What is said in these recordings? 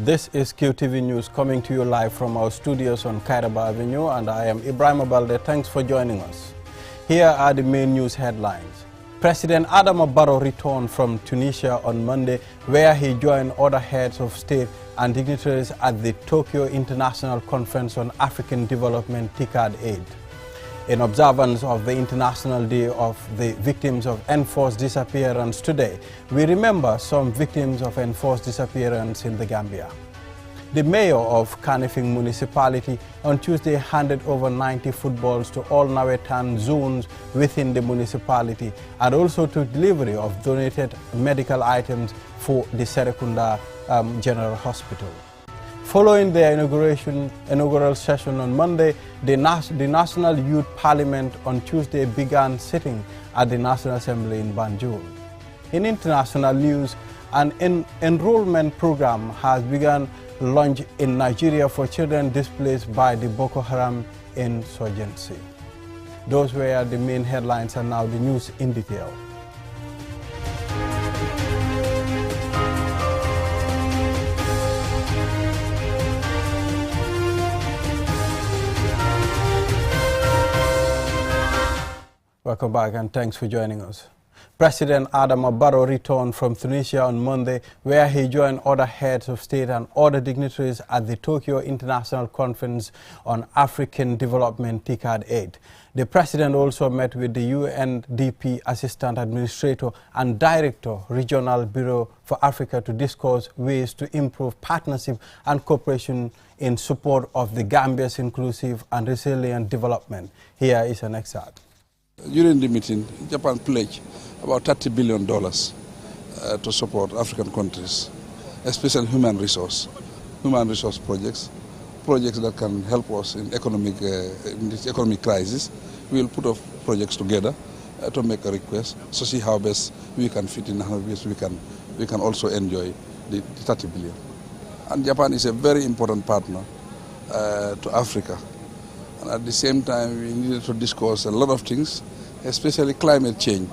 This is QTV News coming to you live from our studios on Kairaba Avenue, and I am Ibrahim Abalde. Thanks for joining us. Here are the main news headlines. President Adama Barrow returned from Tunisia on Monday, where he joined other heads of state and dignitaries at the Tokyo International Conference on African Development TICAD 8. In observance of the International Day of the Victims of Enforced Disappearance today, we remember some victims of enforced disappearance in the Gambia. The mayor of Kanifing Municipality on Tuesday handed over 90 footballs to all Nawetan zones within the municipality and also took delivery of donated medical items for the Serekunda General Hospital. Following their inaugural session on Monday, the National Youth Parliament on Tuesday began sitting at the National Assembly in Banjul. In international news, an enrollment program has begun launch in Nigeria for children displaced by the Boko Haram insurgency. Those were the main headlines, and now the news in detail. Welcome back and thanks for joining us. President Adama Barrow returned from Tunisia on Monday, where he joined other heads of state and other dignitaries at the Tokyo International Conference on African Development TICAD 8. The president also met with the UNDP Assistant Administrator and Director, Regional Bureau for Africa, to discuss ways to improve partnership and cooperation in support of the Gambia's inclusive and resilient development. Here is an excerpt. During the meeting, Japan pledged about $30 billion to support African countries, especially human resource projects that can help us in this economic crisis. We will put up projects together to make a request to see how best we can fit in, how best we can also enjoy the 30 billion. And Japan is a very important partner to Africa. And at the same time, we needed to discuss a lot of things, especially climate change.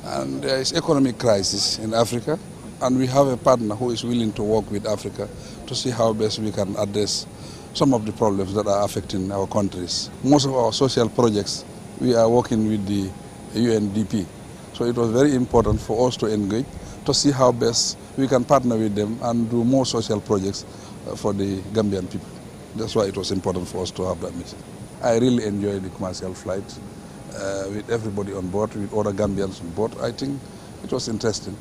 And there is economic crisis in Africa, and we have a partner who is willing to work with Africa to see how best we can address some of the problems that are affecting our countries. Most of our social projects, we are working with the UNDP. So it was very important for us to engage, to see how best we can partner with them and do more social projects for the Gambian people. That's why it was important for us to have that meeting. I really enjoyed the commercial flight with everybody on board, with other Gambians on board. I think it was interesting.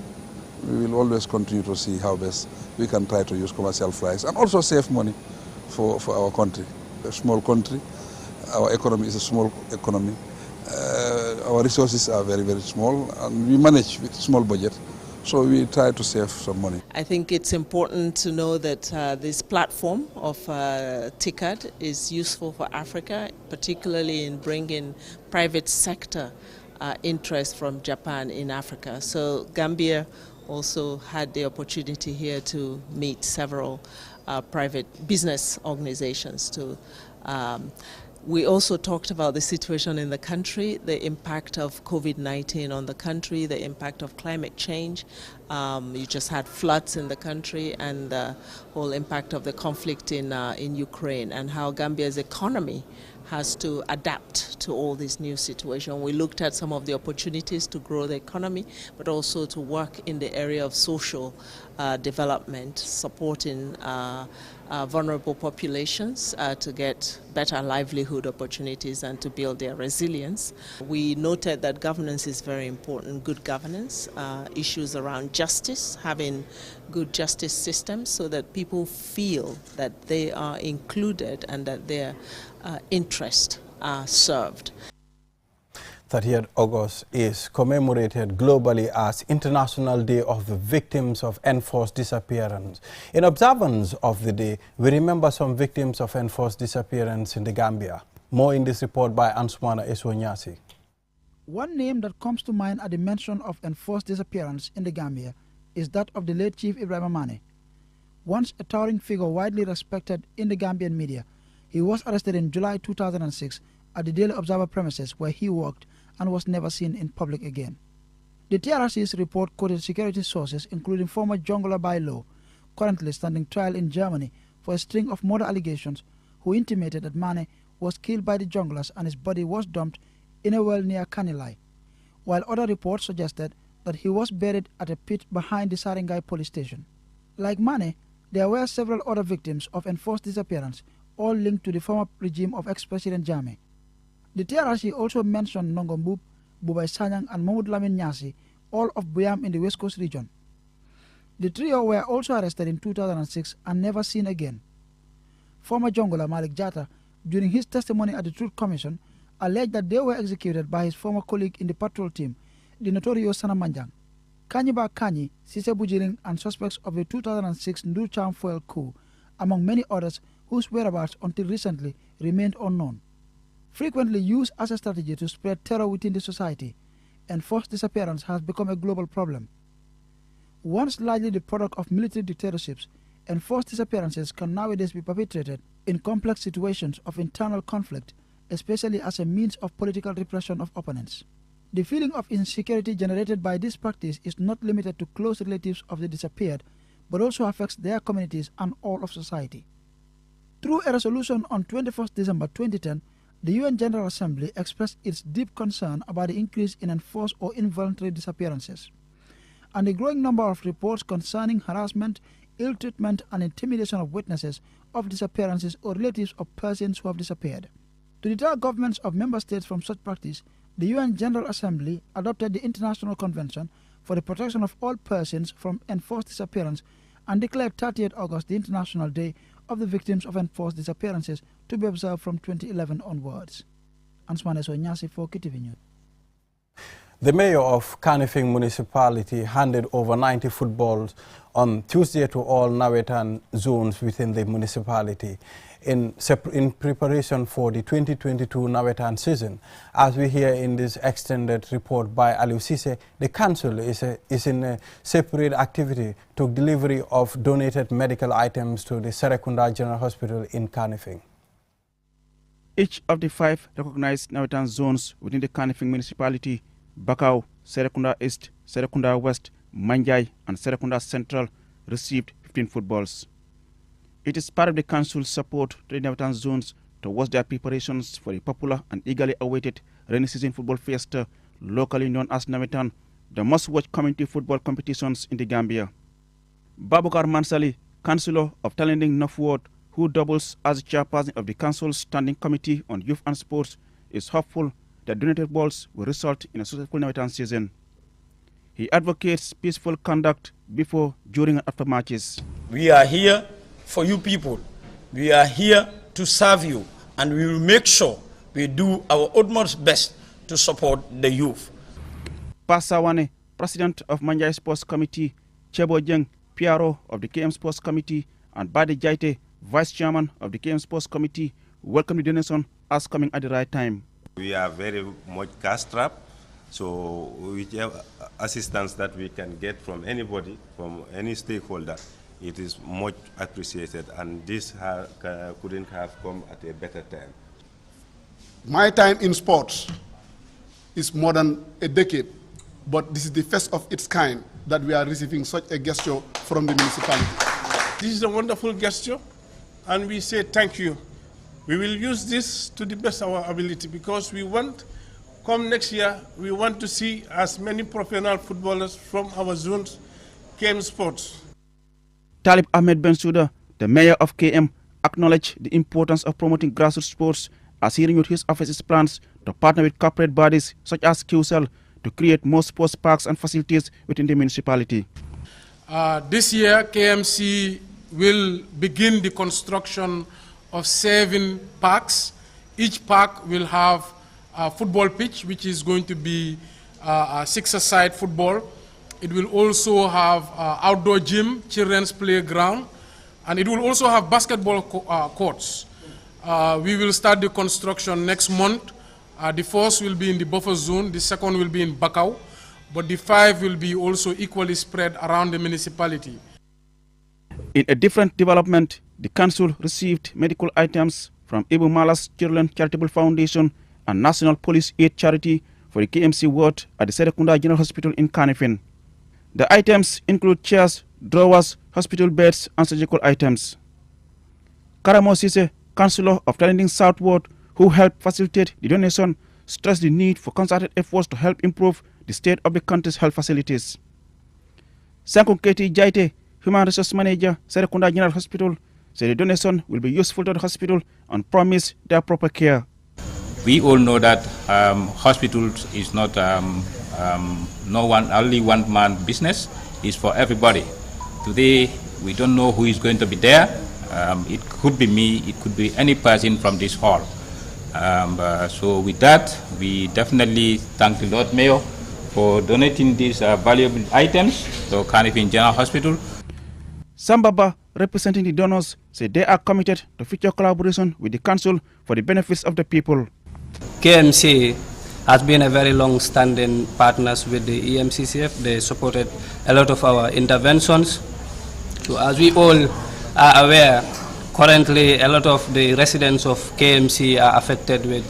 We will always continue to see how best we can try to use commercial flights and also save money for our country. A small country, our economy is a small economy. Our resources are very, very small, and we manage with small budget. So we try to save some money. I think it's important to know that this platform of TICAD is useful for Africa, particularly in bringing private sector interest from Japan in Africa. So Gambia also had the opportunity here to meet several private business organizations to we also talked about the situation in the country, the impact of COVID-19 on the country, the impact of climate change. You just had floods in the country, and the whole impact of the conflict in Ukraine, and how Gambia's economy has to adapt to all this new situation. We looked at some of the opportunities to grow the economy, but also to work in the area of social development, supporting vulnerable populations to get better livelihood opportunities and to build their resilience. We noted that governance is very important, good governance, issues around justice, having good justice systems so that people feel that they are included and that their interests are served. 30th August is commemorated globally as International Day of the Victims of Enforced Disappearance. In observance of the day, we remember some victims of enforced disappearance in the Gambia. More in this report by Ansumana Eswanyasi. One name that comes to mind at the mention of enforced disappearance in the Gambia is that of the late Chief Ibrahim Mane. Once a towering figure widely respected in the Gambian media, he was arrested in July 2006 at the Daily Observer premises where he worked and was never seen in public again. The TRC's report quoted security sources, including former Jongla Bailo, currently standing trial in Germany for a string of murder allegations, who intimated that Mane was killed by the junglers and his body was dumped in a well near Kanilai, while other reports suggested that he was buried at a pit behind the Saringai police station. Like Mane, there were several other victims of enforced disappearance, all linked to the former regime of ex-President Jammeh. The TRRC also mentioned Nongombub, Bubai Sanyang and Mahmoud Lamin Nyasi, all of Buyam in the West Coast region. The trio were also arrested in 2006 and never seen again. Former jungler Malik Jatta, during his testimony at the Truth Commission, alleged that they were executed by his former colleague in the patrol team, the notorious Sana Manjang. Kanyiba Kanyi, Sise Bujiring, and suspects of the 2006 Ndur Cham Fuel coup, among many others whose whereabouts until recently remained unknown. Frequently used as a strategy to spread terror within the society, enforced disappearance has become a global problem. Once largely the product of military dictatorships, enforced disappearances can nowadays be perpetrated in complex situations of internal conflict, especially as a means of political repression of opponents. The feeling of insecurity generated by this practice is not limited to close relatives of the disappeared, but also affects their communities and all of society. Through a resolution on 21st December 2010, the UN General Assembly expressed its deep concern about the increase in enforced or involuntary disappearances, and the growing number of reports concerning harassment, ill treatment and intimidation of witnesses of disappearances or relatives of persons who have disappeared. To deter governments of member states from such practice, the UN General Assembly adopted the International Convention for the Protection of All Persons from Enforced Disappearance and declared 30th August the International Day of the Victims of Enforced Disappearances to be observed from 2011 onwards. Ansmane Sonyasi for KTV News. The mayor of Kanifing Municipality handed over 90 footballs on Tuesday to all Nawetan zones within the municipality in preparation for the 2022 Nawetan season. As we hear in this extended report by Aliou Cisse, the council is in a separate activity to delivery of donated medical items to the Serekunda General Hospital in Kanifing. Each of the 5 recognized Nawetan zones within the Kanifing municipality, Bakau, Serekunda East, Serekunda West, Manjai and Serekunda Central, received 15 footballs. It is part of the council's support to the Nawetan zones towards their preparations for the popular and eagerly awaited rainy season football fiesta, locally known as Nawetan, the must-watch community football competitions in the Gambia. Babukar Mansali, councillor of Talending North Ward, who doubles as chairperson of the council's standing committee on youth and sports, is hopeful that donated balls will result in a successful Nawetan season. He advocates peaceful conduct before, during and after matches. We are here for you people. We are here to serve you, and we will make sure we do our utmost best to support the youth. Pasawane, president of Manjai Sports Committee, Chebo Jeng, PRO of the KM Sports Committee, and Badi Jaite, vice chairman of the KM Sports Committee, welcome the donation as coming at the right time. We are very much cash-strapped, so whichever assistance that we can get from anybody, from any stakeholder, it is much appreciated, and this couldn't have come at a better time. My time in sports is more than a decade, but this is the first of its kind that we are receiving such a gesture from the municipality. This is a wonderful gesture, and we say thank you. We will use this to the best of our ability, because we want, come next year, we want to see as many professional footballers from our zones KM Sports. Talib Ahmed Bensouda, the mayor of KM, acknowledged the importance of promoting grassroots sports as he renewed his office's plans to partner with corporate bodies such as QCell to create more sports parks and facilities within the municipality. This year, KMC will begin the construction of 7 parks. Each park will have a football pitch, which is going to be a 6-a-side football. It will also have outdoor gym, children's playground, and it will also have basketball courts. We will start the construction next month. The first will be in the buffer zone, the second will be in Bakau, but the 5 will be also equally spread around the municipality. In a different development, the council received medical items from Ibu Malas Children Charitable Foundation and National Police Aid Charity for the KMC ward at the Serekunda General Hospital in Kanifing. The items include chairs, drawers, hospital beds, and surgical items. Karamo Sise, Councillor of Talenting Southward, who helped facilitate the donation, stressed the need for concerted efforts to help improve the state of the country's health facilities. Sankung Keti Jaite, Human Resource Manager, Serekunda General Hospital, said the donation will be useful to the hospital and promise their proper care. We all know that hospitals is not only one man business. It's for everybody. Today we don't know who is going to be there. It could be me. It could be any person from this hall. So with that, we definitely thank the Lord Mayor for donating these valuable items to Kanifing General Hospital. Sambaba, representing the donors, said they are committed to future collaboration with the council for the benefits of the people. KMC has been a very long-standing partners with the EMCCF. They supported a lot of our interventions. So as we all are aware, currently a lot of the residents of KMC are affected with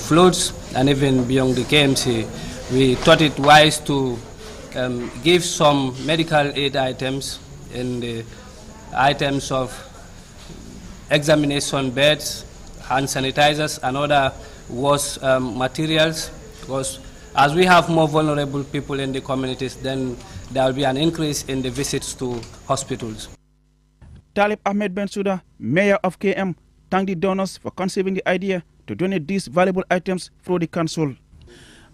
floods, and even beyond the KMC. We thought it wise to give some medical aid items in the items of examination beds, hand sanitizers, and other wash materials, because as we have more vulnerable people in the communities, then there will be an increase in the visits to hospitals. Talib Ahmed Bensouda, Mayor of KM, thanked the donors for conceiving the idea to donate these valuable items through the council.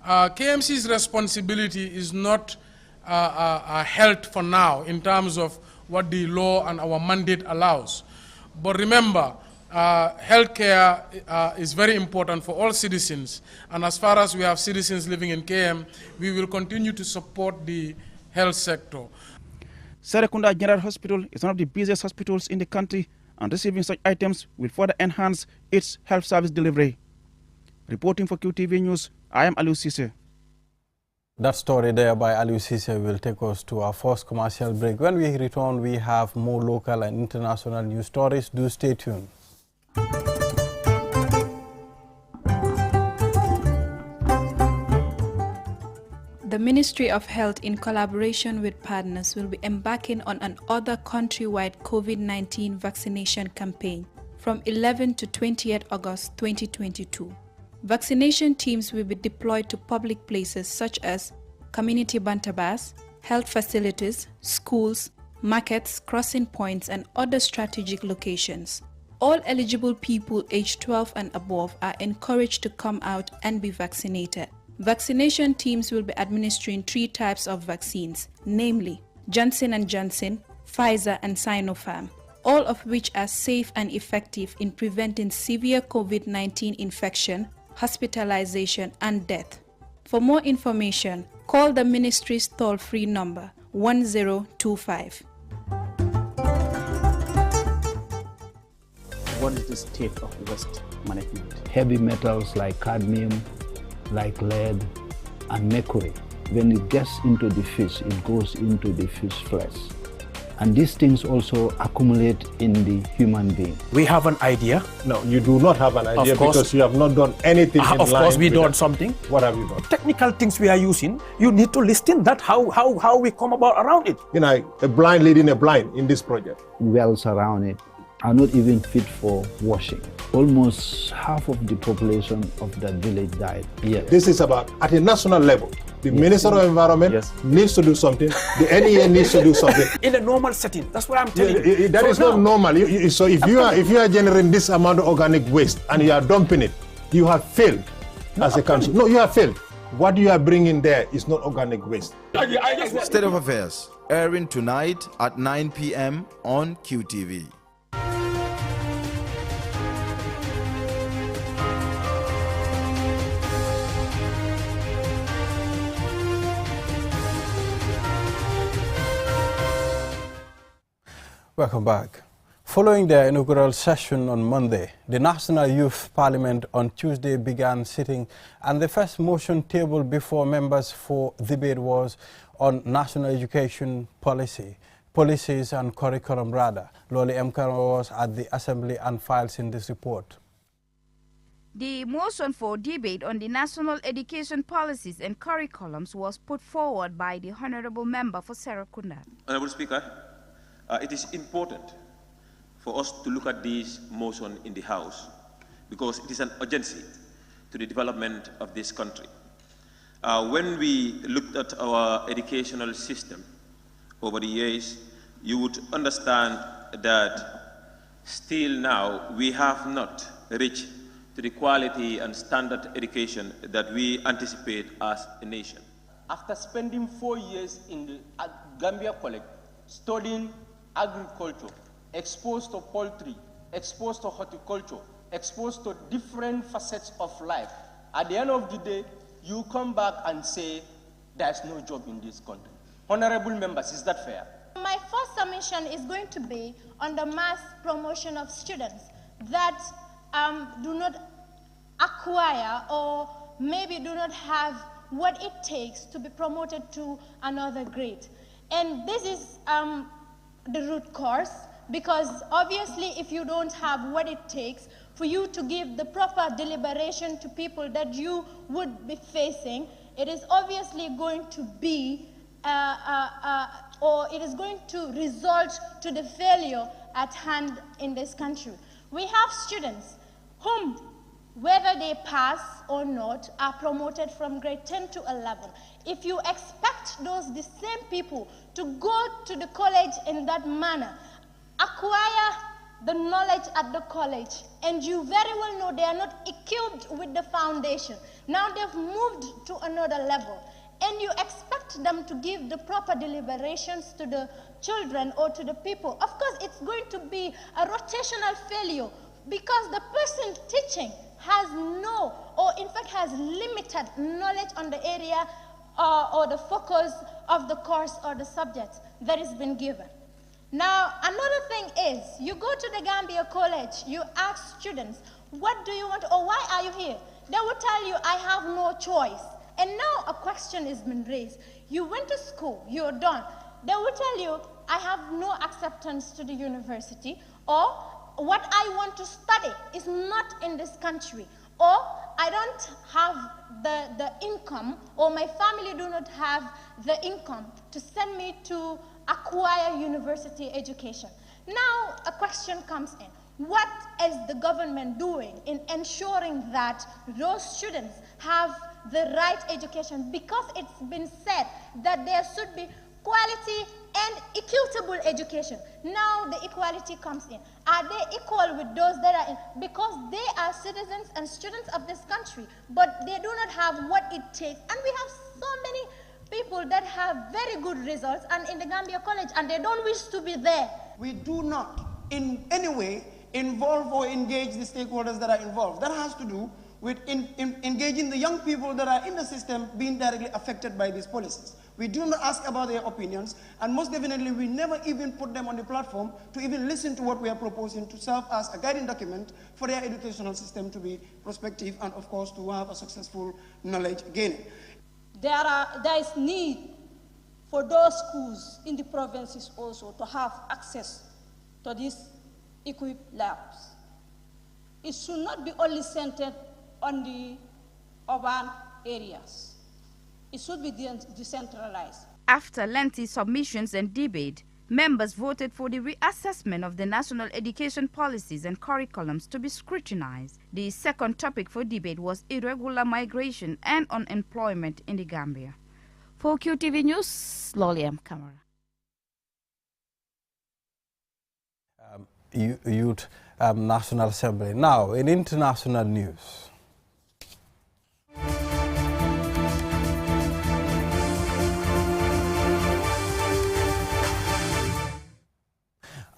KMC's responsibility is not held for now in terms of what the law and our mandate allows. But remember, healthcare is very important for all citizens, and as far as we have citizens living in KM, we will continue to support the health sector. Serekunda General Hospital is one of the busiest hospitals in the country, and receiving such items will further enhance its health service delivery. Reporting for QTV News, I am Aliou Cisse. That story there by Aliou Cisse will take us to our first commercial break. When we return, we have more local and international news stories. Do stay tuned. The Ministry of Health, in collaboration with partners, will be embarking on an other countrywide COVID-19 vaccination campaign from 11 to 28 August 2022. Vaccination teams will be deployed to public places such as community bantabas, health facilities, schools, markets, crossing points, and other strategic locations. All eligible people aged 12 and above are encouraged to come out and be vaccinated. Vaccination teams will be administering 3 types of vaccines, namely Johnson & Johnson, Pfizer, and Sinopharm, all of which are safe and effective in preventing severe COVID-19 infection, hospitalization, and death. For more information, call the ministry's toll-free number 1025. What is the state of waste management? Heavy metals like cadmium, like lead and mercury. When it gets into the fish, it goes into the fish flesh. And these things also accumulate in the human being. We have an idea. No, you do not have an idea because you have not done anything in line. Of course, we done something. What have you done? Technical things we are using, you need to listen that how we come about around it. You know, a blind leading a blind in this project. Wells around it are not even fit for washing. Almost half of the population of that village died. Yes. This is about, at a national level, the Minister of Environment needs to do something, the NEA needs to do something. In a normal setting, that's what I'm telling you. That is not normal. So if you are generating this amount of organic waste and you are dumping it, you have failed as a country. No, you have failed. What you are bringing there is not organic waste. State of Affairs, airing tonight at 9 p.m. on QTV. Welcome back. Following their inaugural session on Monday, the National Youth Parliament on Tuesday began sitting, and the first motion tabled before members for debate was on national education policies and curriculum rather. Loli M. Karo was at the Assembly and files in this report. The motion for debate on the national education policies and curriculums was put forward by the Honorable Member for Serekunda. Honorable Speaker, it is important for us to look at this motion in the House because it is an urgency to the development of this country. When we looked at our educational system over the years, you would understand that still now we have not reached to the quality and standard education that we anticipate as a nation. After spending 4 years in the Gambia College, studying agriculture, exposed to poultry, exposed to horticulture, exposed to different facets of life, at the end of the day, you come back and say, there's no job in this country. Honorable members, is that fair? My first submission is going to be on the mass promotion of students that do not acquire or maybe do not have what it takes to be promoted to another grade. And this is the root cause, because obviously if you don't have what it takes for you to give the proper deliberation to people that you would be facing, it is obviously going to be or it is going to result to the failure at hand in this country. We have students whom, whether they pass or not, are promoted from grade 10 to 11. If you expect the same people to go to the college in that manner, acquire the knowledge at the college, and you very well know they are not equipped with the foundation. Now they've moved to another level, and you expect them to give the proper deliberations to the children or to the people. Of course, it's going to be a rotational failure because the person teaching has no, or in fact has limited knowledge on the area or the focus of the course or the subject that has been given. Now, another thing is, you go to the Gambia College, you ask students, what do you want, or why are you here? They will tell you, I have no choice. And now a question has been raised. You went to school, you're done. They will tell you, I have no acceptance to the university, or what I want to study is not in this country, or I don't have the income, or my family do not have the income to send me to acquire university education. Now a question comes in. What is the government doing in ensuring that those students have the right education? Because it's been said that there should be quality and equitable education. Now the equality comes in. Are they equal with those that are in? Because they are citizens and students of this country, but they do not have what it takes. And we have so many people that have very good results and in the Gambia College, and they don't wish to be there. We do not in any way involve or engage the stakeholders that are involved. That has to do with engaging the young people that are in the system being directly affected by these policies. We do not ask about their opinions, and most definitely we never even put them on the platform to even listen to what we are proposing to serve as a guiding document for their educational system to be prospective and of course to have a successful knowledge gaining. There is need for those schools in the provinces also to have access to these equipped labs. It should not be only centered on the urban areas. It should be decentralized. After lengthy submissions and debate, members voted for the reassessment of the national education policies and curriculums to be scrutinized. The second topic for debate was irregular migration and unemployment in the Gambia. For QTV News, Loliam Camara. Youth National Assembly. Now, in international news.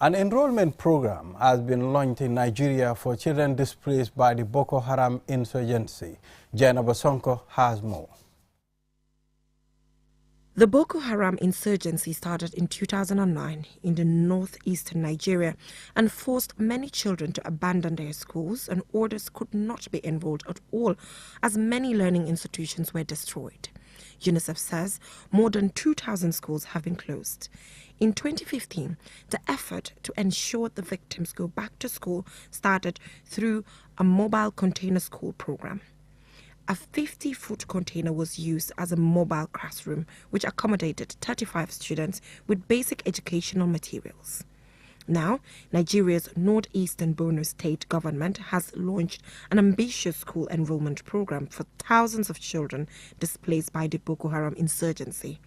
An enrollment program has been launched in Nigeria for children displaced by the Boko Haram insurgency. Jaina Basonko has more. The Boko Haram insurgency started in 2009 in the northeastern Nigeria and forced many children to abandon their schools, and others could not be enrolled at all as many learning institutions were destroyed. UNICEF says more than 2,000 schools have been closed. In 2015, the effort to ensure the victims go back to school started through a mobile container school program. A 50-foot container was used as a mobile classroom, which accommodated 35 students with basic educational materials. Now, Nigeria's northeastern Borno state government has launched an ambitious school enrollment program for thousands of children displaced by the Boko Haram insurgency.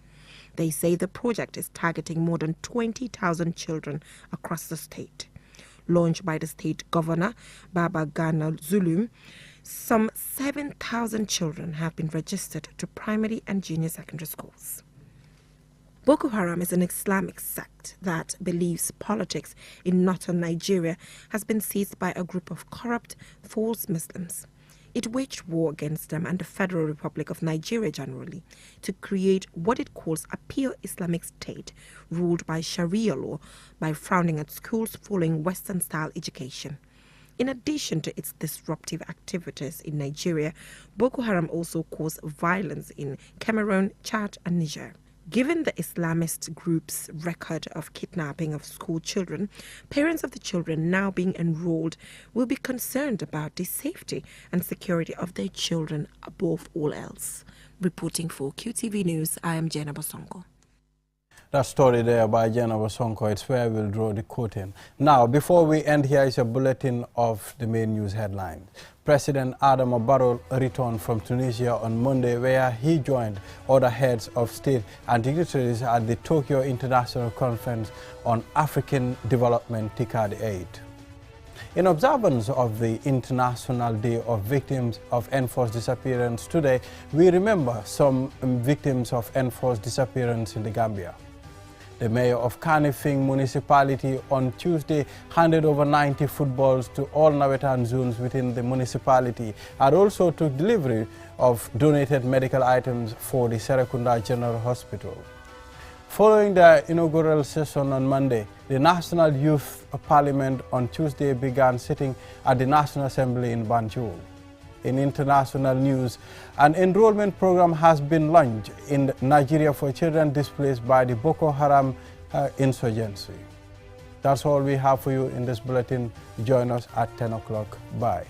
They say the project is targeting more than 20,000 children across the state. Launched by the state governor, Baba Gana Zulum, some 7,000 children have been registered to primary and junior secondary schools. Boko Haram is an Islamic sect that believes politics in northern Nigeria has been seized by a group of corrupt, false Muslims. It waged war against them and the Federal Republic of Nigeria generally to create what it calls a pure Islamic state ruled by Sharia law by frowning at schools following Western-style education. In addition to its disruptive activities in Nigeria, Boko Haram also caused violence in Cameroon, Chad, and Niger. Given the Islamist group's record of kidnapping of school children, parents of the children now being enrolled will be concerned about the safety and security of their children above all else. Reporting for QTV News, I am Jenna Bosongo. That story there by Jenna Bosongo, it's where we'll draw the curtain. Now, before we end, here is a bulletin of the main news headlines. President Adama Barrow returned from Tunisia on Monday, where he joined other heads of state and dignitaries at the Tokyo International Conference on African Development, TICAD 8. In observance of the International Day of Victims of Enforced Disappearance today, we remember some victims of enforced disappearance in the Gambia. The mayor of Kanifing municipality on Tuesday handed over 90 footballs to all Nawetan zones within the municipality and also took delivery of donated medical items for the Serekunda General Hospital. Following the inaugural session on Monday, the National Youth Parliament on Tuesday began sitting at the National Assembly in Banjul. In international news, an enrollment program has been launched in Nigeria for children displaced by the Boko Haram insurgency. That's all we have for you in this bulletin. Join us at 10 o'clock. Bye.